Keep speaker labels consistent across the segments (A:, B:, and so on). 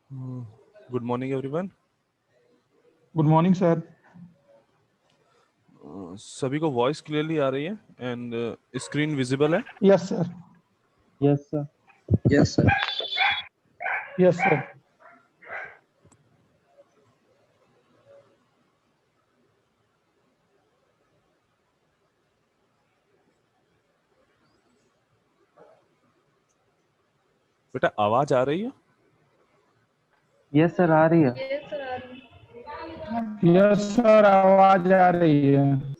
A: Good morning everyone.
B: Good morning sir.
A: सभी को voice clearly आ रही है एंड स्क्रीन विजिबल है।
B: Yes sir.
C: Yes sir.
D: Yes sir.
B: Yes sir.
A: बेटा आवाज आ रही है?
C: यस सर, आ रही है।
B: यस सर, आवाज आ रही है।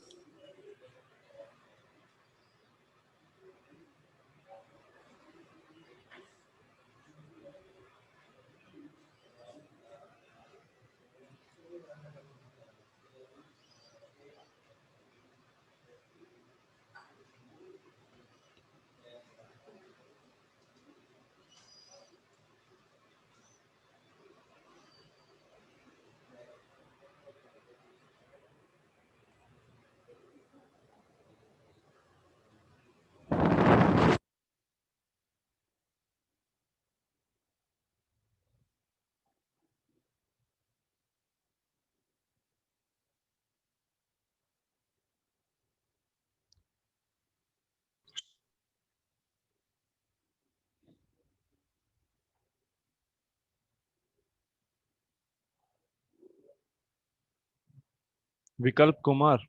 A: विकल्प कुमार,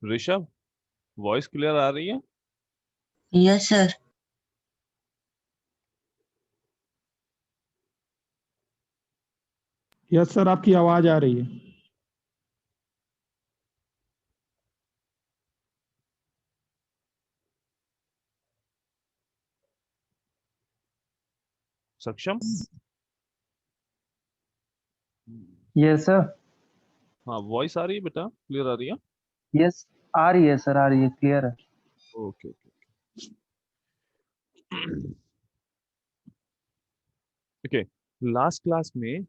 A: ऋषभ, वॉइस क्लियर आ रही है?
D: Yes sir.
B: यस सर, आपकी आवाज आ रही है।
A: सक्षम?
C: Yes sir.
A: हाँ, वॉइस आ रही है बेटा, क्लियर आ रही है?
C: यस, आ रही है सर, आ रही है, क्लियर है।
A: Okay okay. Okay, last class में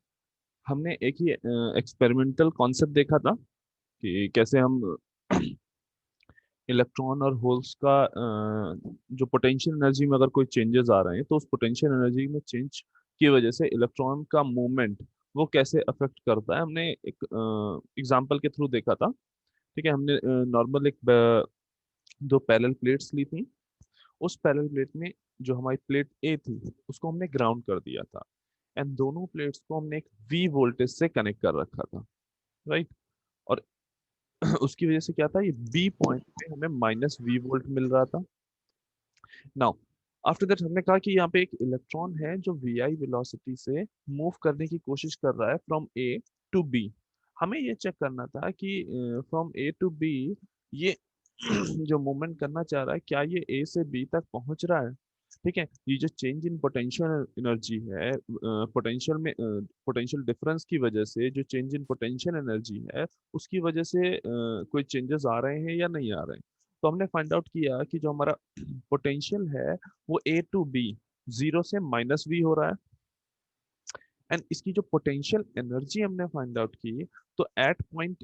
A: हमने एक ही एक्सपेरिमेंटल कॉन्सेप्ट देखा था कि कैसे हम इलेक्ट्रॉन और होल्स का जो पोटेंशियल एनर्जी में अगर कोई चेंजेस आ रहे हैं तो उस पोटेंशियल एनर्जी में चेंज की वजह से इलेक्ट्रॉन का मूवमेंट वो कैसे अफेक्ट करता है। हमने एक एग्जांपल के थ्रू देखा था। ठीक है, हमने नॉर्मल एक दो पैरेलल प्लेट्स ली थी। उस पैरेलल प्लेट में जो हमारी प्लेट ए थी उसको हमने ग्राउंड कर दिया था एंड दोनों प्लेट्स को हमने एक वी वोल्टेज से कनेक्ट कर रखा था, राइट। और उसकी वजह से क्या था, ये बी पॉइंट पे हमें माइनस वी वोल्ट मिल रहा था। नाउ आफ्टर दैट हमने कहा कि यहाँ पे एक इलेक्ट्रॉन है जो वी आई वेलोसिटी से मूव करने की कोशिश कर रहा है फ्रॉम ए टू बी। हमें ये चेक करना था कि फ्रॉम ए टू बी ये जो मूवमेंट करना चाह रहा है क्या ये ए से बी तक पहुंच रहा है। ठीक है, ये जो चेंज इन पोटेंशियल एनर्जी है, पोटेंशियल डिफरेंस की वजह से जो चेंज इन पोटेंशियल एनर्जी है उसकी वजह से कोई चेंजेस आ रहे हैं या नहीं आ रहे हैं। तो हमने फाइंड आउट किया कि जो हमारा पोटेंशियल है वो ए टू बी जीरो से माइनस वी हो रहा है एंड इसकी जो पोटेंशियल एनर्जी हमने फाइंड आउट की तो एट पॉइंट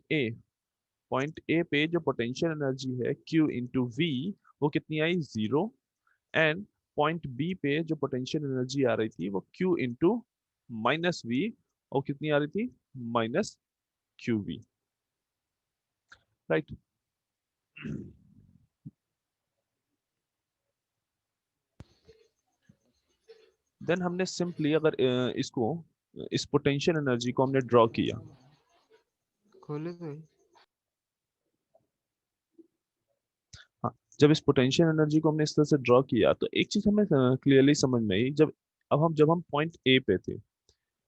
A: ए पे जो पोटेंशियल एनर्जी है Q इंटू वी वो कितनी आई, जीरो। एंड पॉइंट बी पे जो पोटेंशियल एनर्जी आ रही थी वो Q इंटू माइनस वी और कितनी आ रही थी, minus Q V, right. Then हमने सिंपली अगर इसको इस पोटेंशियल एनर्जी को हमने ड्रॉ किया।
E: खोले तो
A: हाँ, जब इस पोटेंशियल एनर्जी को हमने इस तरह से ड्रॉ किया तो एक चीज हमें क्लियरली समझ में आई। जब हम पॉइंट ए पे थे,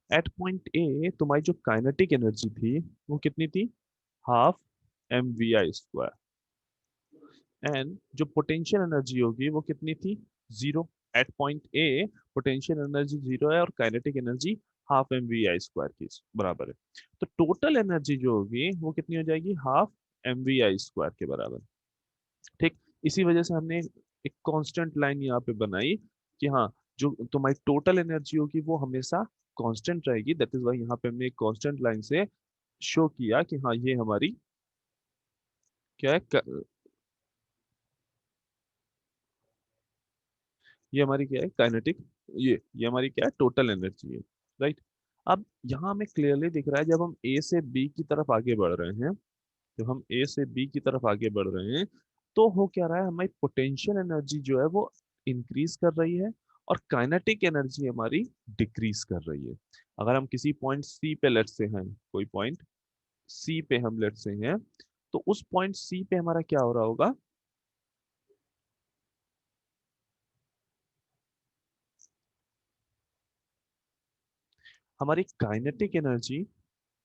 A: एट पॉइंट ए तुम्हारी जो काइनेटिक एनर्जी थी वो कितनी थी, half M V I square. And जो पोटेंशियल एनर्जी होगी वो कितनी थी, zero. At point A potential energy zero है और kinetic energy half M V I square की बराबर है। तो टोटल एनर्जी जो होगी वो कितनी हो जाएगी, half M V I square के बराबर। ठीक, इसी वजह से हमने एक कांस्टेंट लाइन यहाँ पे बनाई कि हाँ, जो तुम्हारी टोटल एनर्जी होगी वो हमेशा कांस्टेंट रहेगी। दैट इज वाई यहाँ पे हमने एक कांस्टेंट लाइन से शो किया कि हाँ ये हमारी क्या है, ये हमारी क्या है काइनेटिक, ये हमारी क्या है टोटल एनर्जी है, राइट। अब यहाँ हमें क्लियरली दिख रहा है जब हम ए से बी की तरफ आगे बढ़ रहे हैं, जब हम ए से बी की तरफ आगे बढ़ रहे हैं तो हो क्या रहा है, हमारी पोटेंशियल एनर्जी जो है वो इंक्रीज कर रही है और काइनेटिक एनर्जी हमारी डिक्रीज कर रही है। अगर हम किसी पॉइंट सी पे लेट से हैं, कोई पॉइंट सी पे हम लेट से हैं, तो उस पॉइंट सी पे हमारा क्या हो रहा होगा, हमारी काइनेटिक एनर्जी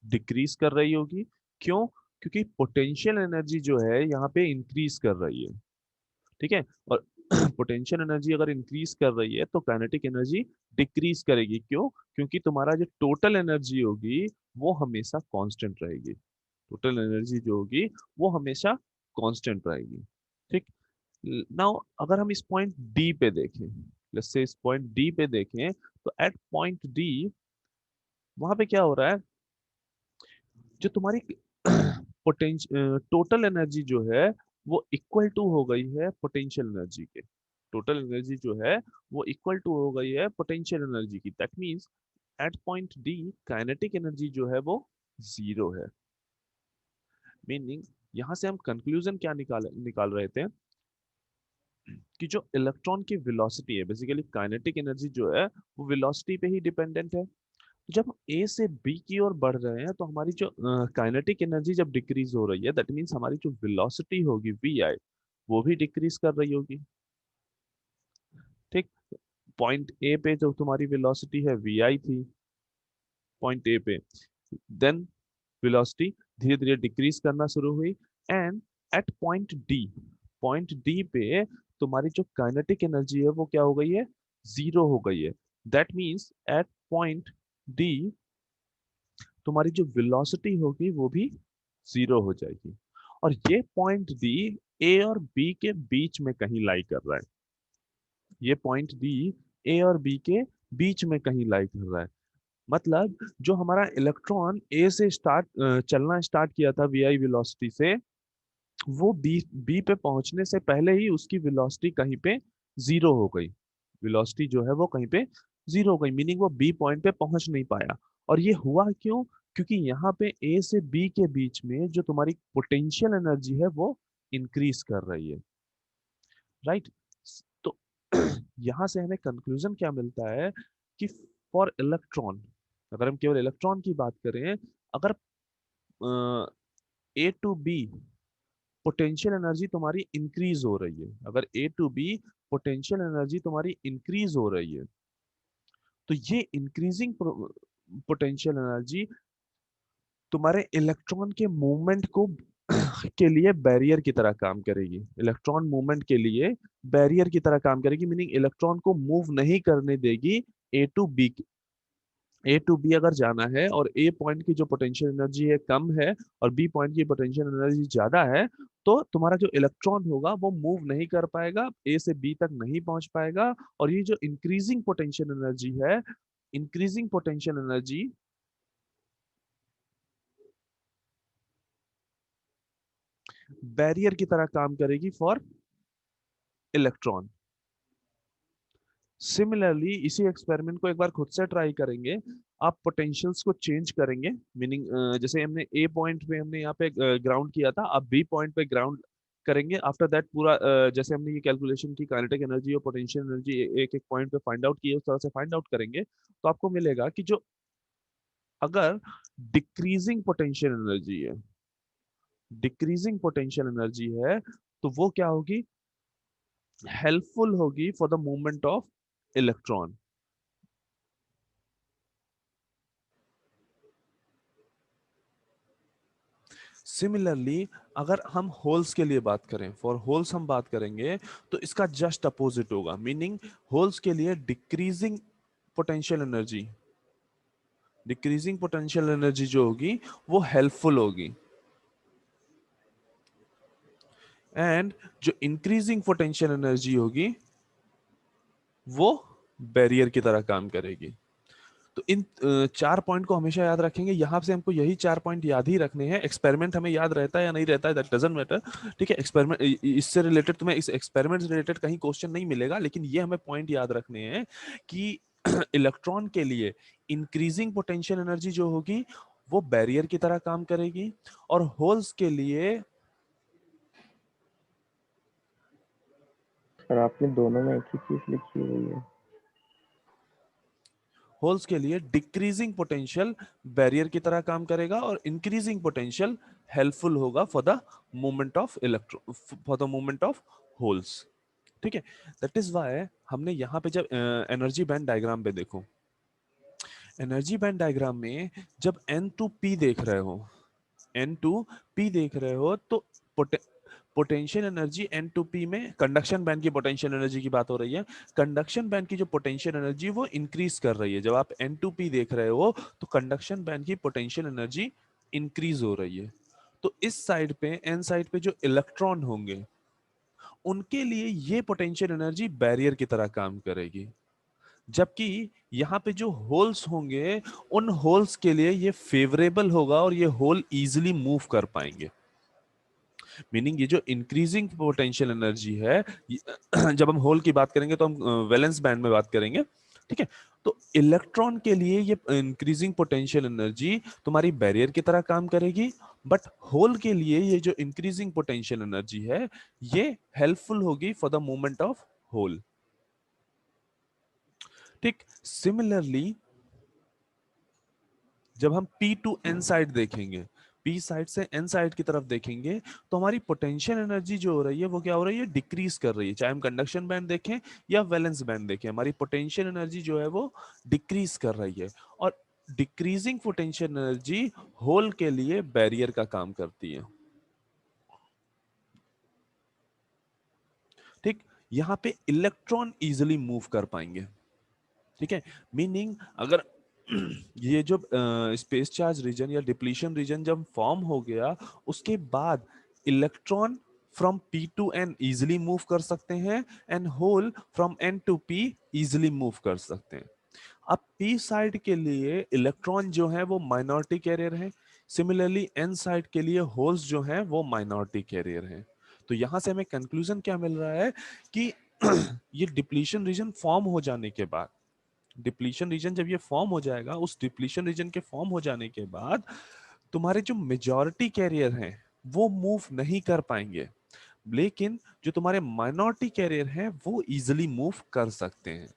A: डिक्रीज कर रही होगी। क्यों? क्योंकि पोटेंशियल एनर्जी जो है यहाँ पे इंक्रीज कर रही है, ठीक है। और पोटेंशियल एनर्जी अगर इंक्रीज कर रही है तो काइनेटिक एनर्जी डिक्रीज करेगी। क्यों? क्योंकि तुम्हारा जो टोटल एनर्जी होगी वो हमेशा कांस्टेंट रहेगी, टोटल एनर्जी जो होगी वो हमेशा कांस्टेंट रहेगी, ठीक। नाउ अगर हम इस पॉइंट डी पे देखें, लेट्स से इस पॉइंट डी पे देखें, तो एट पॉइंट डी वहां पे क्या हो रहा है, जो तुम्हारी पोटेंशियल टोटल एनर्जी जो है वो इक्वल टू हो गई है पोटेंशियल एनर्जी के, टोटल एनर्जी जो है वो इक्वल टू हो गई है पोटेंशियल एनर्जी की। That means at point D kinetic energy जो है वो जीरो है। मीनिंग यहां से हम कंक्लूजन क्या निकाल निकाल रहे थे कि जो इलेक्ट्रॉन की वेलोसिटी है, बेसिकली काइनेटिक एनर्जी जो है वो वेलोसिटी पे ही डिपेंडेंट है। जब ए से बी की ओर बढ़ रहे हैं तो हमारी जो काइनेटिक एनर्जी जब डिक्रीज हो रही है, दैट मींस हमारी जो वेलोसिटी होगी वी आई वो भी डिक्रीज कर रही होगी, ठीक। पॉइंट ए पे जो तुम्हारी वेलोसिटी है वी आई थी पॉइंट ए पे, देन वेलोसिटी धीरे धीरे डिक्रीज करना शुरू हुई एंड एट पॉइंट डी पे तुम्हारी जो काइनेटिक एनर्जी है वो क्या हो गई है, जीरो हो गई है। That means at point D तुम्हारी जो वेलोसिटी होगी वो भी जीरो हो जाएगी। और ये पॉइंट डी ए और बी के बीच में कहीं लाई कर रहा है, ये पॉइंट डी ए और बी के बीच में कहीं लाई कर रहा है। मतलब जो हमारा इलेक्ट्रॉन ए से चलना स्टार्ट किया था वी आई वेलोसिटी से, वो बी पे पहुंचने से पहले ही उसकी वेलोसिटी कहीं पे जीरो हो गई, वेलोसिटी जो है वो कहीं पे जीरो हो गई, मीनिंग वो बी पॉइंट पे पहुंच नहीं पाया। और ये हुआ क्यों? क्योंकि यहाँ पे ए से बी के बीच में जो तुम्हारी पोटेंशियल एनर्जी है वो इंक्रीज कर रही है, राइट। तो यहाँ से हमें कंक्लूजन क्या मिलता है कि फॉर इलेक्ट्रॉन, अगर हम केवल इलेक्ट्रॉन की बात करें, अगर ए टू बी पोटेंशियल एनर्जी तुम्हारी इंक्रीज हो रही है, अगर ए टू बी पोटेंशियल एनर्जी तुम्हारी इंक्रीज हो रही है, तो ये इंक्रीजिंग पोटेंशियल एनर्जी तुम्हारे इलेक्ट्रॉन के मूवमेंट को के लिए बैरियर की तरह काम करेगी, इलेक्ट्रॉन मूवमेंट के लिए बैरियर की तरह काम करेगी, मीनिंग इलेक्ट्रॉन को मूव नहीं करने देगी ए टू बी अगर जाना है और ए पॉइंट की जो पोटेंशियल एनर्जी है कम है और बी पॉइंट की पोटेंशियल एनर्जी ज्यादा है, तो तुम्हारा जो इलेक्ट्रॉन होगा वो मूव नहीं कर पाएगा, ए से बी तक नहीं पहुंच पाएगा। और ये जो इंक्रीजिंग पोटेंशियल एनर्जी है, इंक्रीजिंग पोटेंशियल एनर्जी बैरियर की तरह काम करेगी फॉर इलेक्ट्रॉन। सिमिलरली इसी एक्सपेरिमेंट को एक बार खुद से ट्राई करेंगे, आप पोटेंशियल्स को चेंज करेंगे, मीनिंग जैसे हमने ए पॉइंट पे हमने यहाँ पे ग्राउंड किया था, आप बी पॉइंट पे ग्राउंड करेंगे। आफ्टर दैट पूरा जैसे हमने ये कैलकुलेशन की काइनेटिक एनर्जी और पोटेंशियल एनर्जी एक एक पॉइंट पे फाइंड आउट की है, उस तरह से फाइंड आउट करेंगे तो आपको मिलेगा कि जो अगर डिक्रीजिंग पोटेंशियल एनर्जी है, डिक्रीजिंग पोटेंशियल एनर्जी है, तो वो क्या होगी, हेल्पफुल होगी for the movement of electron. Similarly अगर हम होल्स के लिए बात करें, फॉर होल्स हम बात करेंगे, तो इसका जस्ट अपोजिट होगा, मीनिंग होल्स के लिए decreasing potential energy, decreasing potential energy जो होगी वो हेल्पफुल होगी, एंड जो इंक्रीजिंग पोटेंशियल एनर्जी होगी वो बैरियर की तरह काम करेगी। तो इन 4 पॉइंट को हमेशा याद रखेंगे। यहाँ से हमको यही 4 पॉइंट याद ही रखने हैं। एक्सपेरिमेंट हमें याद रहता है या नहीं रहता है दैट डजंट मैटर, ठीक है। एक्सपेरिमेंट इससे रिलेटेड तुम्हें इस एक्सपेरिमेंट से रिलेटेड कहीं क्वेश्चन नहीं मिलेगा, लेकिन ये हमें पॉइंट याद रखने हैं कि इलेक्ट्रॉन के लिए इंक्रीजिंग पोटेंशियल एनर्जी जो होगी वो बैरियर की तरह काम करेगी, और होल्स के लिए
C: सर आपने दोनों में एक ही चीज लिखी हुई है।
A: होल्स के लिए डिक्रीजिंग पोटेंशियल बैरियर की तरह काम करेगा, और इंक्रीजिंग पोटेंशियल हेल्पफुल होगा for the movement of electron, for the movement of holes, ठीक है। दैट इज व्हाई हमने यहाँ पे जब एनर्जी बैंड डायग्राम पे देखो, एनर्जी बैंड डायग्राम में जब N2P देख रहे हो, N2P देख रहे हो, तो पोटेंशियल एनर्जी N2P में कंडक्शन बैंड की पोटेंशियल एनर्जी की बात हो रही है। कंडक्शन बैंड की जो पोटेंशियल एनर्जी वो इंक्रीज कर रही है। जब आप N2P देख रहे हो तो कंडक्शन बैंड की पोटेंशियल एनर्जी इंक्रीज हो रही है। तो इस साइड पे, N साइड पे जो इलेक्ट्रॉन होंगे उनके लिए ये पोटेंशियल एनर्जी बैरियर की तरह काम करेगी, जबकि यहाँ पे जो होल्स होंगे उन होल्स के लिए ये फेवरेबल होगा और ये होल इजीली मूव कर पाएंगे। मीनिंग ये जो इंक्रीजिंग पोटेंशियल एनर्जी है, जब हम होल की बात करेंगे तो हम वैलेंस बैंड में बात करेंगे, ठीक है। तो इलेक्ट्रॉन के लिए ये इंक्रीजिंग पोटेंशियल एनर्जी तुम्हारी बैरियर की तरह काम करेगी, बट होल के लिए ये जो इंक्रीजिंग पोटेंशियल एनर्जी है ये हेल्पफुल होगी for the movement of hole, ठीक। सिमिलरली जब हम P टू N साइड देखेंगे, P साइड से N साइड की तरफ देखेंगे, तो हमारी पोटेंशियल एनर्जी जो हो रही है वो क्या हो रही है, डिक्रीज कर रही है। चाहे हम कंडक्शन बैंड देखें या वैलेंस बैंड देखें, हमारी पोटेंशियल एनर्जी जो है वो डिक्रीज कर रही है, और डिक्रीजिंग पोटेंशियल एनर्जी होल के लिए बैरियर का काम करती है, ठीक। यहाँ पे इलेक्ट्रॉन इजिली मूव कर पाएंगे, ठीक है। मीनिंग अगर ये जो स्पेस चार्ज रीजन या डिप्लीशन रीजन जब फॉर्म हो गया, उसके बाद electron from P to N easily move कर सकते हैं, and hole from N to P easily move कर सकते हैं। अब P साइड के लिए इलेक्ट्रॉन जो है वो माइनॉरिटी कैरियर है, सिमिलरली N साइड के लिए होल्स जो हैं वो माइनॉरिटी कैरियर हैं। तो यहां से हमें कंक्लूजन क्या मिल रहा है कि ये डिप्लीशन रीजन फॉर्म हो जाने के बाद, डिप्लीशन रीजन जब ये फॉर्म हो जाएगा, उस डिप्लीशन रीजन के फॉर्म हो जाने के बाद तुम्हारे जो मेजॉरिटी कैरियर हैं वो मूव नहीं कर पाएंगे, लेकिन जो तुम्हारे माइनॉरिटी कैरियर हैं वो इजिली मूव कर सकते हैं।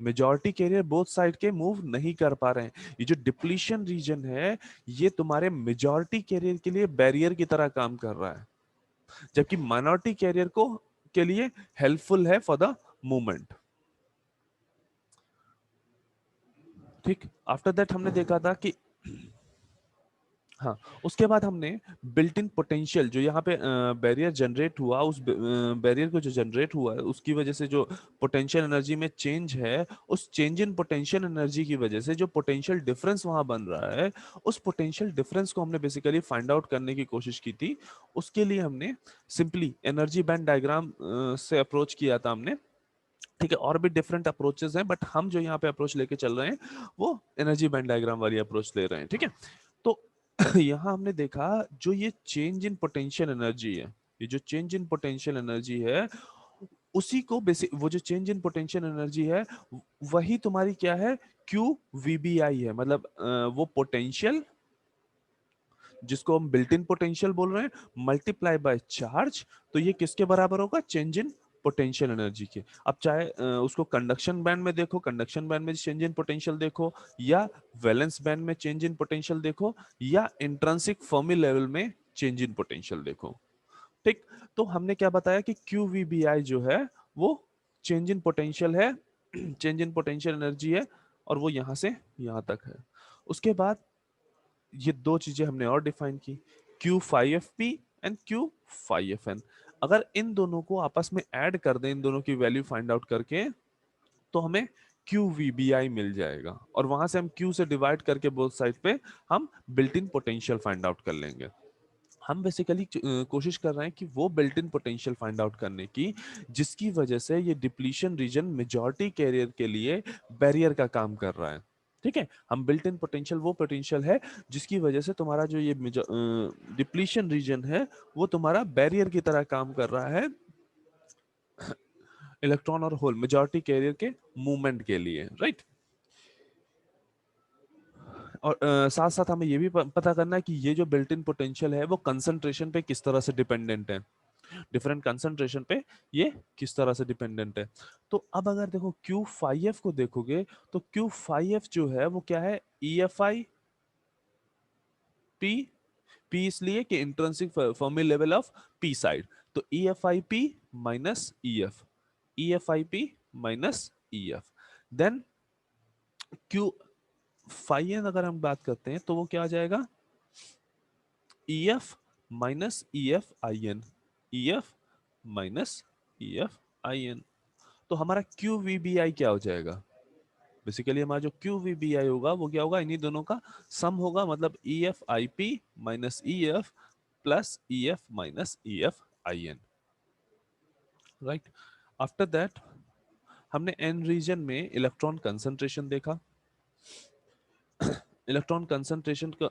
A: मेजॉरिटी कैरियर बोथ साइड के मूव नहीं कर पा रहे हैं। ये जो डिप्लीशन रीजन है ये तुम्हारे मेजॉरिटी कैरियर के लिए बैरियर की तरह काम कर रहा है, जबकि माइनॉरिटी कैरियर को के लिए हेल्पफुल है फॉर द मूवमेंट, ठीक। आफ्टर दैट हमने देखा था कि हाँ, उसके बाद हमने बिल्ट इन पोटेंशियल जो यहाँ पे बैरियर जनरेट हुआ, उस बैरियर को जो जनरेट हुआ है उसकी वजह से जो पोटेंशियल एनर्जी में चेंज है, उस चेंज इन पोटेंशियल एनर्जी की वजह से जो पोटेंशियल डिफरेंस वहां बन रहा है, उस पोटेंशियल डिफरेंस को हमने बेसिकली फाइंड आउट करने की कोशिश की थी। उसके लिए हमने सिंपली एनर्जी बैंड डायग्राम से अप्रोच किया था हमने, ठीक है। और भी डिफरेंट अप्रोचेस हैं, बट हम जो यहाँ पे अप्रोच लेके चल रहे हैं वो एनर्जी बैंड डायग्राम वाली अप्रोच ले रहे हैं, ठीक है। तो यहाँ हमने देखा जो ये चेंज इन पोटेंशियल एनर्जी है, ये जो चेंज इन पोटेंशियल एनर्जी है उसी को बेसिक, वो जो चेंज इन पोटेंशियल एनर्जी है वही तुम्हारी क्या है, QVBI है। मतलब वो पोटेंशियल जिसको हम बिल्ट इन पोटेंशियल बोल रहे हैं मल्टीप्लाई बाय चार्ज, तो ये किसके बराबर होगा, चेंज इन पोटेंशियल एनर्जी के। अब चाहे उसको कंडक्शन बैंड में देखो, कंडक्शन बैंड में चेंज इन पोटेंशियल देखो, या वैलेंस बैंड में चेंज इन पोटेंशियल देखो, या इंट्रिंसिक फर्मी लेवल में चेंज इन पोटेंशियल देखो, ठीक। तो हमने क्या बताया कि QVBI जो है वो चेंज इन पोटेंशियल है, चेंज इन पोटेंशियल एनर्जी है, और वो यहां से यहां तक है। उसके बाद ये दो चीजें हमने और डिफाइन की, Q5FP एंड Q5FN। अगर इन दोनों को आपस में ऐड कर दें, इन दोनों की वैल्यू फाइंड आउट करके, तो हमें QVBI मिल जाएगा, और वहां से हम Q से डिवाइड करके बोथ साइड पे हम built in potential find out कर लेंगे। हम बेसिकली कोशिश कर रहे हैं कि वो built in potential find out करने की जिसकी वजह से ये डिप्लीशन रीजन मेजॉरिटी कैरियर के लिए बैरियर का काम कर रहा है। ठीक है, हम बिल्ट इन पोटेंशियल वो पोटेंशियल है जिसकी वजह से तुम्हारा जो ये डिप्लीशन रीजन है वो तुम्हारा बैरियर की तरह काम कर रहा है इलेक्ट्रॉन और होल मेजॉरिटी कैरियर के मूवमेंट के लिए, राइट। और साथ साथ हमें ये भी पता करना है कि ये जो बिल्ट इन पोटेंशियल है वो कंसंट्रेशन पे किस तरह से डिपेंडेंट है, डिफरेंट कंसंट्रेशन पे ये किस तरह से डिपेंडेंट है। तो अब अगर देखो Q5F को देखोगे तो Q5F जो है वो क्या है, EFI P, P इसलिए कि intrinsic Fermi level of P side, तो EFIP minus EF, EFIP minus EF, then Q5N अगर हम बात करते हैं तो वो क्या आ जाएगा, EF minus EFIN, EF minus EFIN। तो हमारा QVBI क्या हो जाएगा, बेसिकली हमारा जो QVBI होगा वो क्या होगा, इन्हीं दोनों का सम होगा, मतलब EFIP minus EF plus EF minus EFIN, right. After that हमने N रीजन में इलेक्ट्रॉन कंसंट्रेशन देखा। इलेक्ट्रॉन कंसंट्रेशन का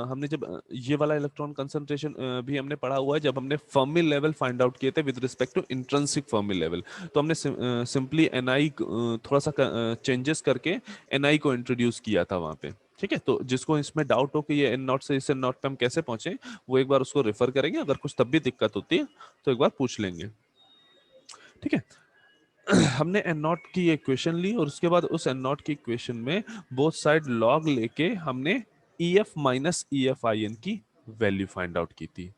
A: हमने जब ये वाला इलेक्ट्रॉन कंसंट्रेशन भी हमने पढ़ा हुआ है जब हमने फर्मी लेवल फाइंड आउट किए थे with respect to intrinsic Fermi level, तो हमने सिंपली Ni थोड़ा सा चेंजेस करके Ni को इंट्रोड्यूस किया था वहां पे, ठीक है। तो जिसको इसमें डाउट हो कि ये N नॉट से इस N नॉट पे हम कैसे पहुंचे, वो एक बार उसको रेफर करेंगे, अगर कुछ तब भी दिक्कत होती है तो एक बार पूछ लेंगे, ठीक है। हमने एन नॉट की इक्वेशन ली और उसके बाद उस एन नॉट की इक्वेशन में बोथ साइड लॉग लेके हमने EF माइनस EFIN की वैल्यू फाइंड आउट की थी,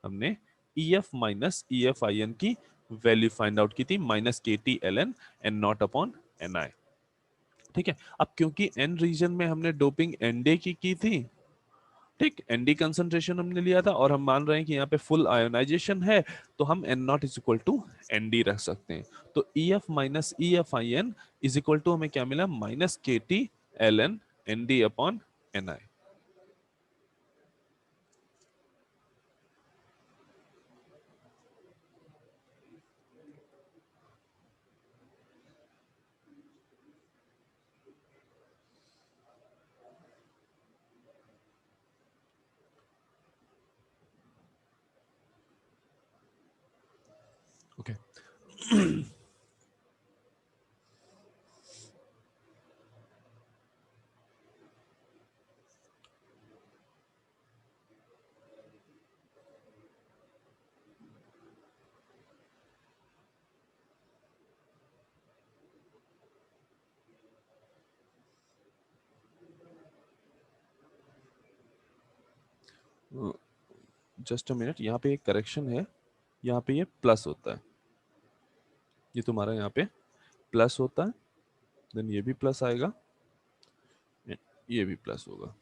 A: हमने EF माइनस EFIN की वैल्यू फाइंड आउट की थी, minus KT ln N naught upon Ni, ठीक है। अब क्योंकि N रीजन में हमने डोपिंग ND की थी, ठीक, ND कंसंट्रेशन हमने लिया था और हम मान रहे हैं कि यहाँ पे फुल आयोनाइजेशन है, तो हम N naught is equal to ND रख सकते हैं। तो EF minus EFIN is equal to हमें क्या मिला, minus KT ln ND upon Ni। Okay just a minute, यहाँ पे एक करेक्शन है, यहाँ पे ये प्लस होता है, ये तुम्हारा यहाँ पे प्लस होता है, देन ये भी प्लस आएगा, ये भी प्लस होगा,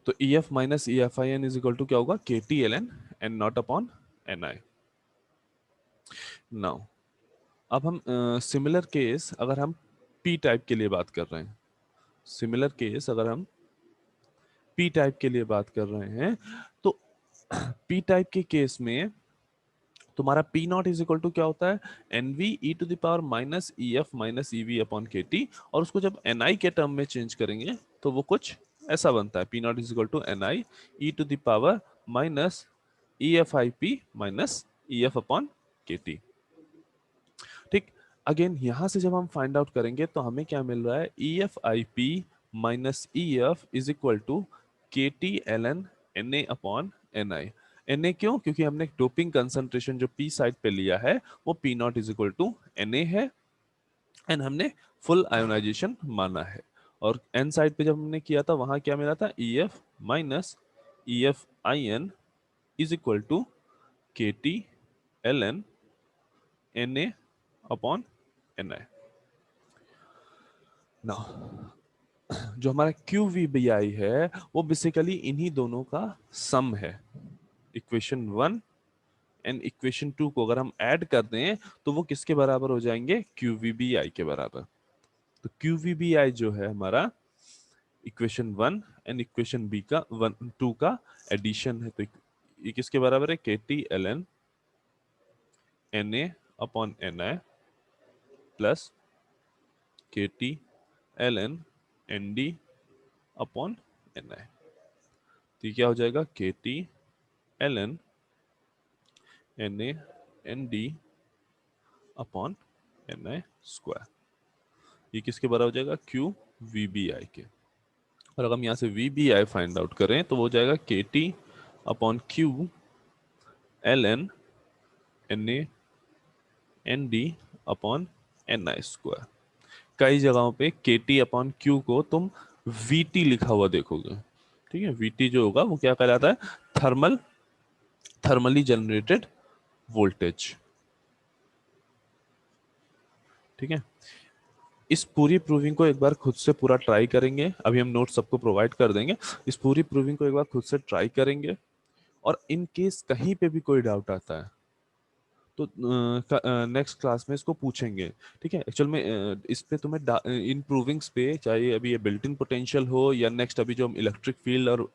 A: तो EF minus EFIN is equal to क्या होगा, KT ln N naught upon Ni। Now अब हम सिमिलर केस अगर हम P टाइप के लिए बात कर रहे हैं, सिमिलर केस अगर हम P टाइप के लिए बात कर रहे हैं तो P टाइप के केस में तुम्हारा P naught is equal to क्या होता है, NV e to the power minus EF minus EV upon KT, और उसको जब Ni के टर्म में चेंज करेंगे तो वो कुछ ऐसा बनता है, P naught is equal to Ni e to the power minus EFIP minus EF upon KT, ठीक। अगेन यहां से जब हम फाइंड आउट करेंगे तो हमें क्या मिल रहा है, EFIP minus EF is equal to KT ln Na upon Ni। Na क्यों, क्योंकि हमने डोपिंग कंसंट्रेशन जो P साइड पे लिया है वो P naught is equal to Na है, एंड हमने फुल आयोनाइजेशन माना है, और N साइड पे जब हमने किया था वहां क्या मिला था, EF minus EFIN is equal to KT ln Na upon Ni। Now जो हमारा QVBI है वो बेसिकली इन्हीं दोनों का सम है, इक्वेशन 1 एंड इक्वेशन 2 को अगर हम ऐड कर दें तो वो किसके बराबर हो जाएंगे, QVBI के बराबर। तो QVBI जो है हमारा इक्वेशन 1 एंड इक्वेशन बी का 2 का एडिशन है, तो ये किसके बराबर है, KT ln Na upon N I plus K T L N N D upon N I. तो ये क्या हो जाएगा, K T L N N A N D upon N I square. ये किसके बराबर हो जाएगा, क्यू वी बी आई के। और अगर हम यहाँ से V B I find out करें तो वो हो जाएगा K T upon Q L N N A N D upon N I square. कई जगहों पे के टी अपॉन क्यू को तुम वी टी लिखा हुआ देखोगे। ठीक है, वी टी जो होगा वो क्या कहलाता है, थर्मली जनरेटेड वोल्टेज। ठीक है, इस पूरी प्रूविंग को एक बार खुद से पूरा ट्राई करेंगे। अभी हम नोट सबको प्रोवाइड कर देंगे। इस पूरी प्रूविंग को एक बार खुद से ट्राई करेंगे, और इन केस कहीं पे भी कोई डाउट आता है तो नेक्स्ट क्लास में इसको पूछेंगे। ठीक है, एक्चुअल में इस पे तुम्हें इन प्रूविंग्स पे, चाहे अभी ये बिल्ट इन पोटेंशियल हो या नेक्स्ट अभी जो हम इलेक्ट्रिक फील्ड और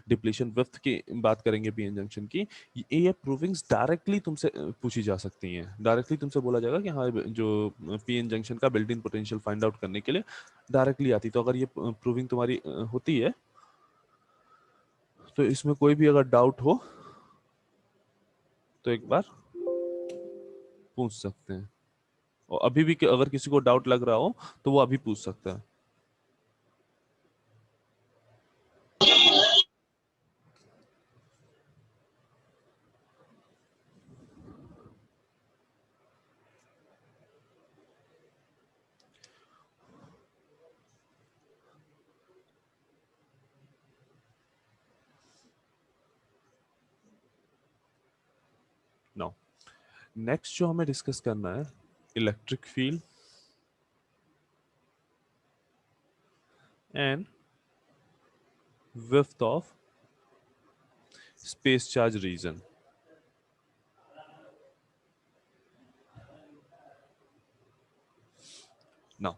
A: डिप्लीशन विड्थ की बात करेंगे पीएन जंक्शन की, ये प्रूविंग्स डायरेक्टली तुमसे पूछी जा सकती हैं। डायरेक्टली तुमसे बोला जाएगा कि हाँ जो पीएन जंक्शन का built in potential find out करने के लिए डायरेक्टली आती। तो अगर ये प्रूविंग तुम्हारी होती है तो इसमें कोई भी अगर डाउट हो तो एक बार पूछ सकते हैं। और अभी भी अगर किसी को डाउट लग रहा हो तो वो अभी पूछ सकता है। नाउ नेक्स्ट जो हमें डिस्कस करना है, electric field and width of space charge region. Now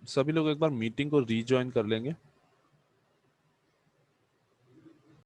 A: सभी लोग एक बार मीटिंग को रीजॉइन कर लेंगे।